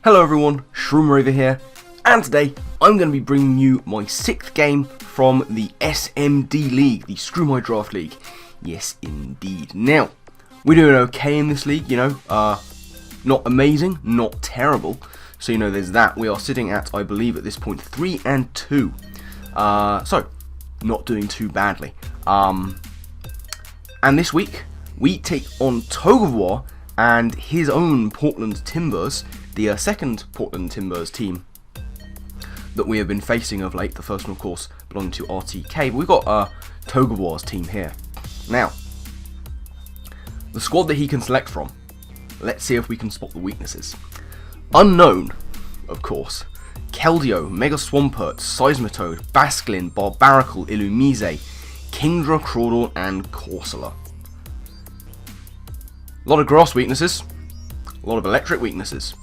Hello everyone, Shroomraver here, and today I'm going to be bringing you my 6th game from the SMD League, the Screw My Draft League. Yes, indeed. Now, we're doing okay in this league, not amazing, not terrible, so there's that. We are sitting at, I believe at this point, 3-2, so not doing too badly. And this week, we take on Togevoir and his own Portland Timburrs, the second Portland Timburrs team that we have been facing of late. The first one, of course, belonging to RTK, but we've got Togevoir's team here. Now, the squad that he can select from, let's see if we can spot the weaknesses. Unknown, of course, Keldeo, Mega Swampert, Seismitoad, Basculin, Barbaracle, Illumise, Kingdra, Crawdaunt, and Corsola. A lot of grass weaknesses, a lot of electric weaknesses.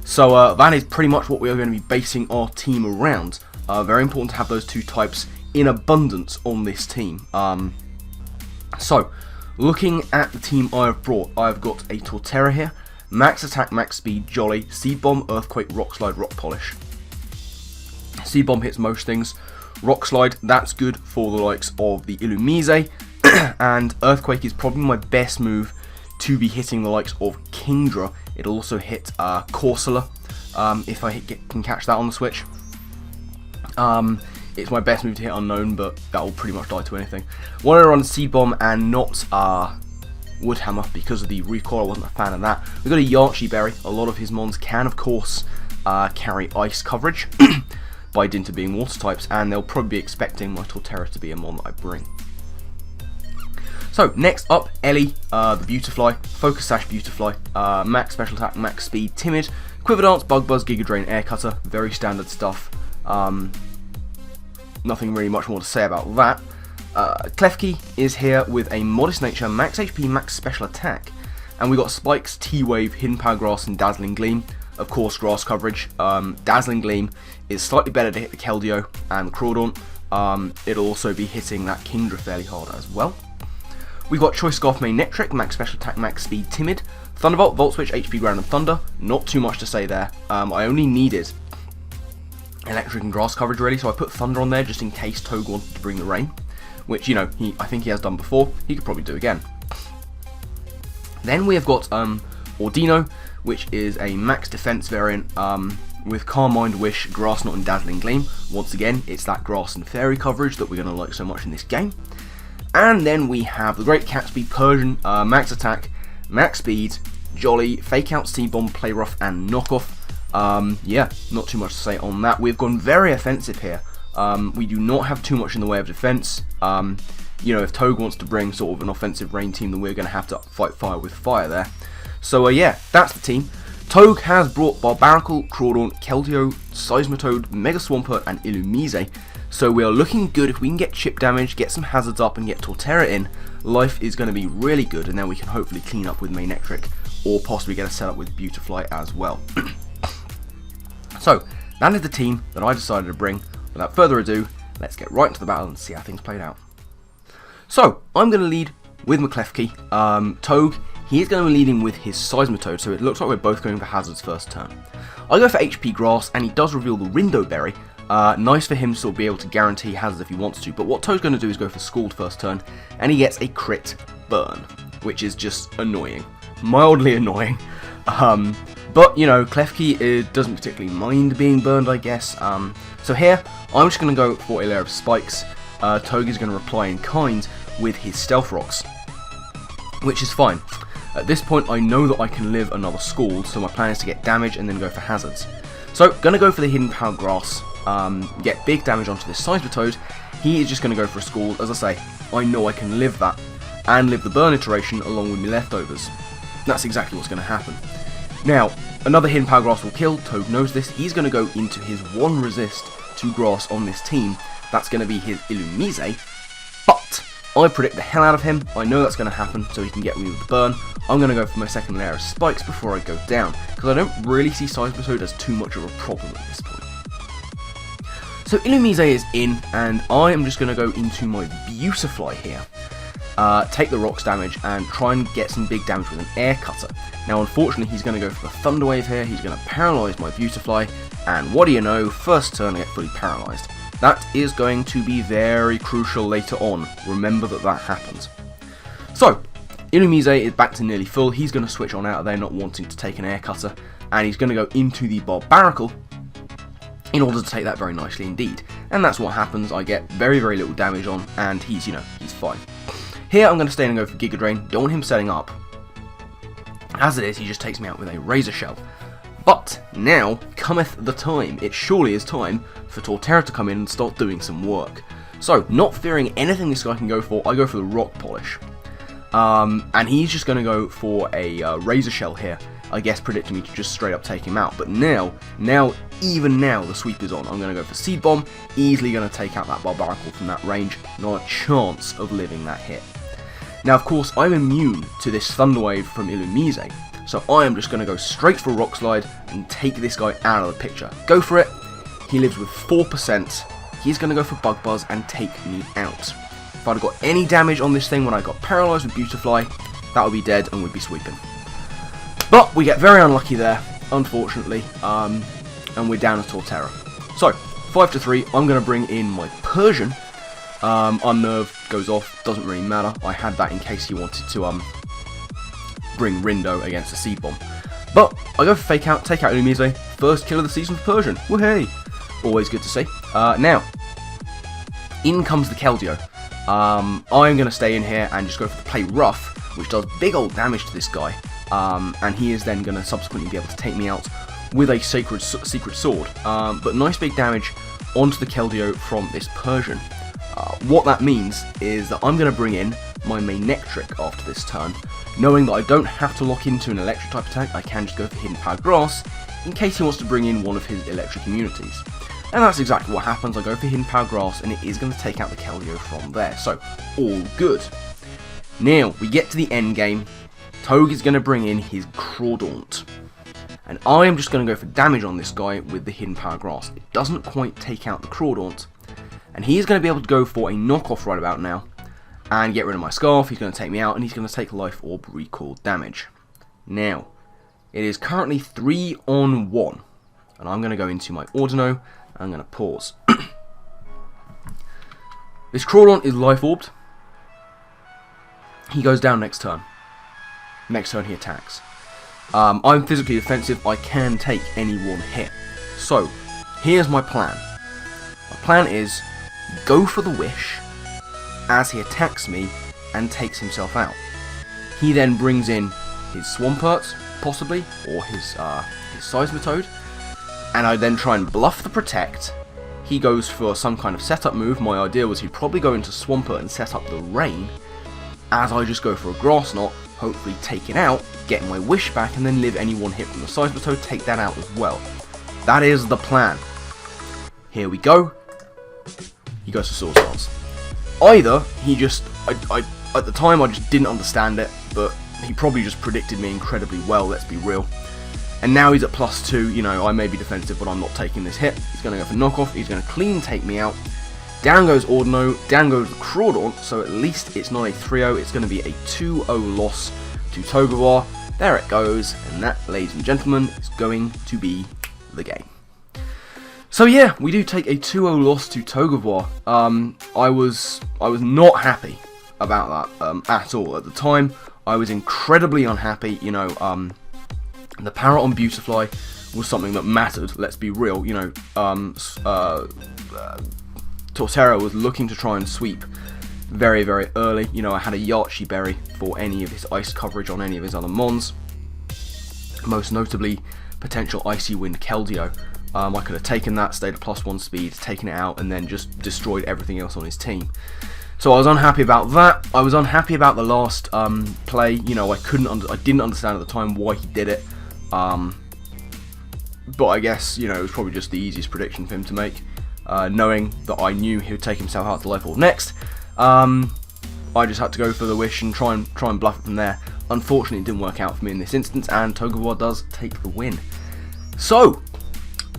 So that is pretty much what we are going to be basing our team around. Very important to have those two types in abundance on this team. So, looking at the team I have brought, I've got a Torterra here, Max Attack, Max Speed, Jolly, Seed Bomb, Earthquake, Rock Slide, Rock Polish. Seed Bomb hits most things. Rock Slide, that's good for the likes of the Illumise, and Earthquake is probably my best move to be hitting the likes of Kingdra. It'll also hit Corsola, if I can catch that on the switch. It's my best move to hit Unknown, but that will pretty much die to anything. Wanted to run Seed Bomb and not Woodhammer because of the recoil. I wasn't a fan of that. We've got a Yarchi Berry. A lot of his mons can, of course, carry ice coverage by dint of being water types, and they'll probably be expecting my Torterra to be a mon that I bring. So, next up, Ellie, the Beautifly, Focus Sash Beautifly, Max Special Attack, Max Speed, Timid, Quiver Dance, Bug Buzz, Giga Drain, Air Cutter, very standard stuff. Nothing really much more to say about that. Klefki is here with a Modest Nature, Max HP, Max Special Attack, and we got Spikes, T-Wave, Hidden Power Grass, and Dazzling Gleam. Of course, grass coverage. Dazzling Gleam is slightly better to hit the Keldeo and the Crawdaunt. It'll also be hitting that Kingdra fairly hard as well. We've got Choice Scarf, Main Nectric, Max Special Attack, Max Speed, Timid, Thunderbolt, Volt Switch, HP Ground, and Thunder. Not too much to say there. I only needed electric and grass coverage really, so I put Thunder on there just in case Toge wanted to bring the rain, which I think he has done before. He could probably do again. Then we have got Ordino, which is a max defense variant with Calm Mind, Wish, Grass Knot, and Dazzling Gleam. Once again, it's that grass and fairy coverage that we're going to like so much in this game. And then we have the Great Catsby, Persian, Max Attack, Max Speed, Jolly, Fake Out, Seed Bomb, Play Rough, and Knockoff. Yeah, not too much to say on that. We've gone very offensive here. We do not have too much in the way of defense. If Toge wants to bring sort of an offensive rain team, then we're going to have to fight fire with fire there. So yeah, that's the team. Toge has brought Barbaracle, Crawdaunt, Keldeo, Seismitoad, Mega Swampert, and Illumise. So we are looking good. If we can get chip damage, get some hazards up, and get Torterra in, life is going to be really good, and then we can hopefully clean up with Manectric, or possibly get a setup with Beautifly as well. So, that is the team that I decided to bring. Without further ado, let's get right into the battle and see how things played out. So, I'm going to lead with McClefkey. Toge, he is going to be leading with his Seismitoad, so it looks like we're both going for hazards first turn. I go for HP Grass, and he does reveal the Rindo Berry. Nice for him to sort of be able to guarantee hazards if he wants to, but what Toad's going to do is go for Scald first turn, and he gets a crit burn, which is just annoying. Mildly annoying. But, Klefki doesn't particularly mind being burned, I guess. So here, I'm just going to go for a layer of Spikes. Toge is going to reply in kind with his Stealth Rocks, which is fine. At this point, I know that I can live another Scald, so my plan is to get damage and then go for hazards. So, going to go for the Hidden Power Grass, get big damage onto this Seismitoad. He is just going to go for a Scald. As I say, I know I can live that, and live the burn iteration along with my leftovers. That's exactly what's going to happen. Now, another Hidden Power Grass will kill. Toge knows this. He's going to go into his one resist to grass on this team. That's going to be his Illumise, but I predict the hell out of him. I know that's going to happen, so he can get me with the burn. I'm going to go for my second layer of Spikes before I go down, because I don't really see Seismitoad as too much of a problem at this point. So Illumise is in, and I am just going to go into my Beautifly here. take the rocks damage, and try and get some big damage with an air cutter. Now, unfortunately, he's going to go for the Thunder Wave here. He's going to paralyze my Beautifly, and what do you know? First turn, I get fully paralyzed. That is going to be very crucial later on. Remember that happens. So, Illumise is back to nearly full. He's going to switch on out of there, not wanting to take an air cutter, and he's going to go into the Barbaracle in order to take that very nicely indeed. And that's what happens. I get very, very little damage on, and he's, he's fine. Here, I'm going to stay and go for Giga Drain. Don't want him setting up. As it is, he just takes me out with a Razor Shell. But now cometh the time. It surely is time for Torterra to come in and start doing some work. So, not fearing anything this guy can go for, I go for the Rock Polish. And he's just going to go for a Razor Shell here, I guess predicting me to just straight up take him out. But even now, the sweep is on. I'm going to go for Seed Bomb, easily going to take out that Barbaracle from that range. Not a chance of living that hit. Now, of course, I'm immune to this Thunder Wave from Illumise, so I am just going to go straight for Rock Slide and take this guy out of the picture. Go for it. He lives with 4%. He's going to go for Bug Buzz and take me out. If I'd got any damage on this thing when I got paralyzed with Beautifly, that would be dead and would be sweeping. But we get very unlucky there, unfortunately, and we're down a Torterra. So, 5-3, I'm going to bring in my Persian. Unnerved goes off, doesn't really matter. I had that in case he wanted to bring Rindo against a Seed Bomb. But I go for Fake Out, take out Illumise, first kill of the season for Persian. Woohoo! Always good to see. Now, in comes the Keldeo. I'm going to stay in here and just go for the Play Rough, which does big old damage to this guy. And he is then going to subsequently be able to take me out with a Secret Sword. But nice big damage onto the Keldeo from this Persian. What that means is that I'm going to bring in my Manectric after this turn, knowing that I don't have to lock into an electric type attack. I can just go for Hidden Power Grass in case he wants to bring in one of his electric immunities. And that's exactly what happens. I go for Hidden Power Grass and it is going to take out the Keldeo from there. So, all good. Now, we get to the end game. Toge is going to bring in his Crawdaunt. And I am just going to go for damage on this guy with the Hidden Power Grass. It doesn't quite take out the Crawdaunt. And he is going to be able to go for a knockoff right about now and get rid of my Scarf. He's going to take me out and he's going to take Life Orb Recall damage. Now, it is currently 3-on-1. And I'm going to go into my Ordino and I'm going to pause. This Crawdaunt is Life Orbed. He goes down next turn. Next turn he attacks. I'm physically defensive. I can take any one hit. So, here's my plan. My plan is go for the Wish as he attacks me and takes himself out. He then brings in his Swampert, possibly, or his Seismitoad, and I then try and bluff the Protect. He goes for some kind of setup move. My idea was he'd probably go into Swampert and set up the Rain, as I just go for a Grass Knot, hopefully take it out, get my Wish back, and then live any one hit from the Seismitoad, take that out as well. That is the plan. Here we go. He goes for Swords Dance. Either he just, at the time I just didn't understand it, but he probably just predicted me incredibly well, let's be real. And now he's at +2, I may be defensive, but I'm not taking this hit. He's going to go for Knockoff, he's going to clean take me out. Down goes Ordino, down goes the Crawdaunt, so at least it's not a 3-0, it's going to be a 2-0 loss to Togevoir. There it goes, and that, ladies and gentlemen, is going to be the game. So yeah, we do take a 2-0 loss to Togevoir. I was not happy about that at all. At the time, I was incredibly unhappy. The power on Beautifly was something that mattered. Let's be real. Torterra was looking to try and sweep very, very early. I had a Yachi Berry for any of his ice coverage on any of his other mons. Most notably, potential Icy Wind Keldeo. I could have taken that, stayed at +1 speed, taken it out, and then just destroyed everything else on his team. So I was unhappy about that. I was unhappy about the last play. I didn't understand at the time why he did it. But I guess, it was probably just the easiest prediction for him to make. Knowing that I knew he would take himself out to Life Orb next. I just had to go for the Wish and try and bluff it from there. Unfortunately, it didn't work out for me in this instance, and Togevoir does take the win. So,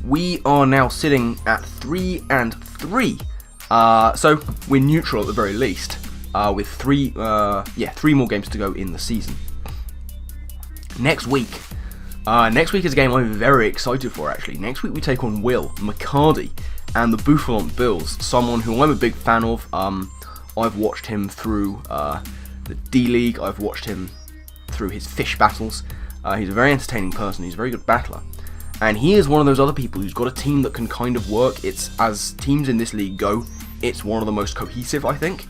we are now sitting at 3-3. So, we're neutral at the very least. with three more games to go in the season. Next week is a game I'm very excited for, actually. Next week we take on Will McCarty and the Buffalo Bills, someone who I'm a big fan of. I've watched him through the D-League, I've watched him through his fish battles. He's a very entertaining person, he's a very good battler. And he is one of those other people who's got a team that can kind of work. It's, as teams in this league go, it's one of the most cohesive, I think.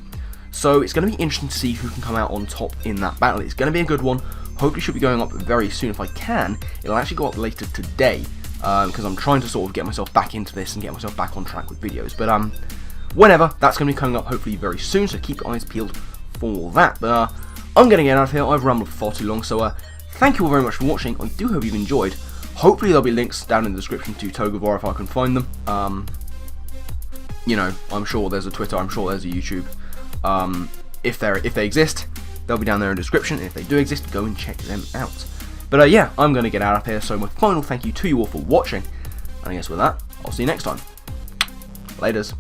So it's going to be interesting to see who can come out on top in that battle. It's going to be a good one. Hopefully should be going up very soon. If I can, it'll actually go up later today, because I'm trying to sort of get myself back into this and get myself back on track with videos. But whenever, that's going to be coming up hopefully very soon, so keep your eyes peeled for that. But I'm going to get out of here. I've rambled for far too long, so thank you all very much for watching. I do hope you've enjoyed. Hopefully there'll be links down in the description to Togevoir if I can find them. You know, I'm sure there's a Twitter, I'm sure there's a YouTube. If they exist, they'll be down there in the description. If they do exist, go and check them out. But yeah, I'm going to get out of here. So my final thank you to you all for watching. And I guess with that, I'll see you next time. Laters.